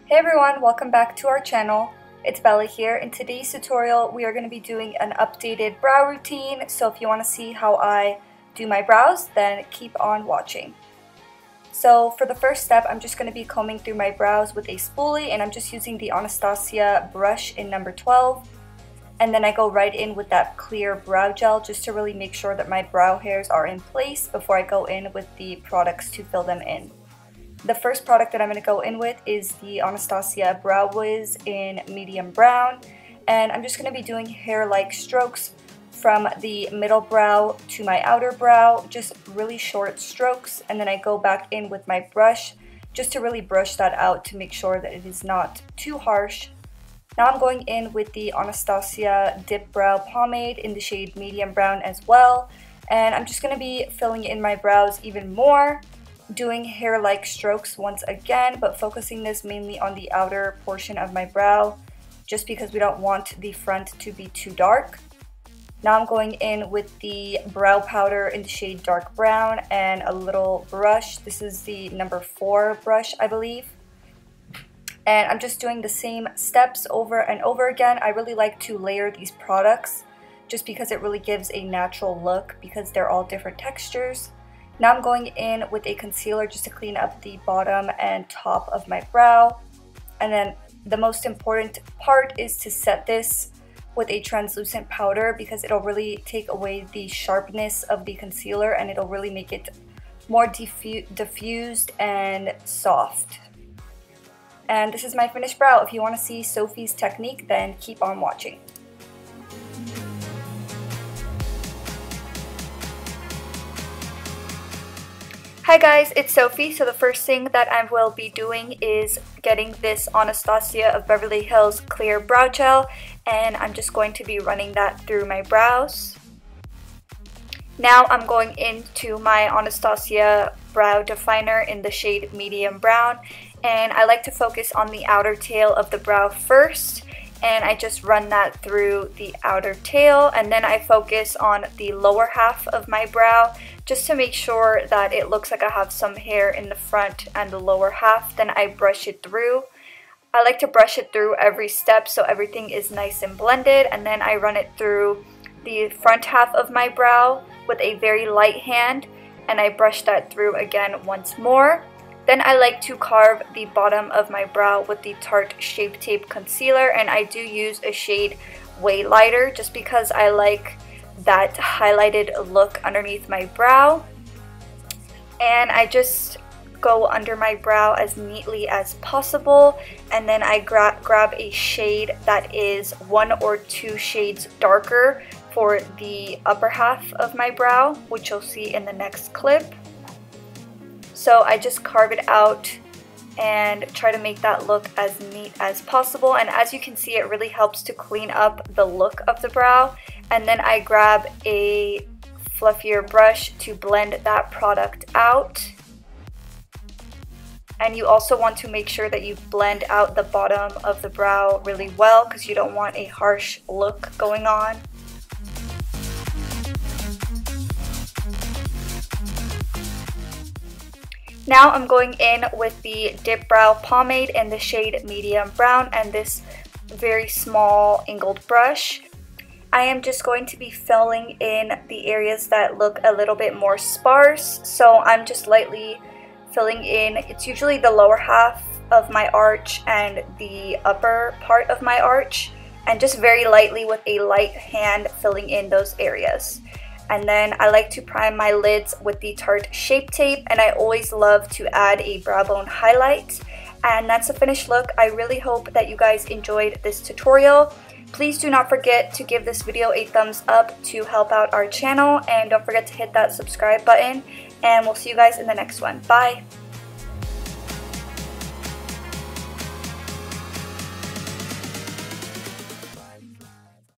Hey everyone, welcome back to our channel. It's Beverly here. In today's tutorial, we are going to be doing an updated brow routine. So if you want to see how I do my brows, then keep on watching. So for the first step, I'm just going to be combing through my brows with a spoolie, and I'm just using the Anastasia brush in number 12. And then I go right in with that clear brow gel just to really make sure that my brow hairs are in place before I go in with the products to fill them in. The first product that I'm going to go in with is the Anastasia Brow Wiz in medium brown, and I'm just going to be doing hair-like strokes from the middle brow to my outer brow, just really short strokes, and then I go back in with my brush just to really brush that out to make sure that it is not too harsh. Now I'm going in with the Anastasia Dip Brow Pomade in the shade medium brown as well, and I'm just going to be filling in my brows even more, doing hair-like strokes once again, but focusing this mainly on the outer portion of my brow just because we don't want the front to be too dark. Now I'm going in with the brow powder in the shade dark brown and a little brush. This is the number 4 brush, I believe. And I'm just doing the same steps over and over again. I really like to layer these products just because it really gives a natural look because they're all different textures. Now I'm going in with a concealer just to clean up the bottom and top of my brow. And then the most important part is to set this with a translucent powder because it'll really take away the sharpness of the concealer and it'll really make it more diffused and soft. And this is my finished brow. If you want to see Sofie's technique, then keep on watching. Hi guys, it's Sofie. So the first thing that I will be doing is getting this Anastasia of Beverly Hills clear brow gel, and I'm just going to be running that through my brows. Now I'm going into my Anastasia brow definer in the shade medium brown, and I like to focus on the outer tail of the brow first, and I just run that through the outer tail, and then I focus on the lower half of my brow just to make sure that it looks like I have some hair in the front and the lower half. Then I brush it through. I like to brush it through every step so everything is nice and blended, and then I run it through the front half of my brow with a very light hand, and I brush that through again once more. Then I like to carve the bottom of my brow with the Tarte Shape Tape Concealer, and I do use a shade way lighter just because I like that highlighted look underneath my brow. And I just go under my brow as neatly as possible, and then I grab a shade that is 1 or 2 shades darker for the upper half of my brow, which you'll see in the next clip. So I just carve it out and try to make that look as neat as possible, and as you can see, it really helps to clean up the look of the brow. And then I grab a fluffier brush to blend that product out. And you also want to make sure that you blend out the bottom of the brow really well because you don't want a harsh look going on. Now I'm going in with the Dip Brow Pomade in the shade medium brown and this very small angled brush. I am just going to be filling in the areas that look a little bit more sparse, so I'm just lightly filling in. It's usually the lower half of my arch and the upper part of my arch, and just very lightly with a light hand filling in those areas. And then I like to prime my lids with the Tarte Shape Tape, and I always love to add a brow bone highlight. And that's the finished look. I really hope that you guys enjoyed this tutorial. Please do not forget to give this video a thumbs up to help out our channel, and don't forget to hit that subscribe button, and we'll see you guys in the next one. Bye!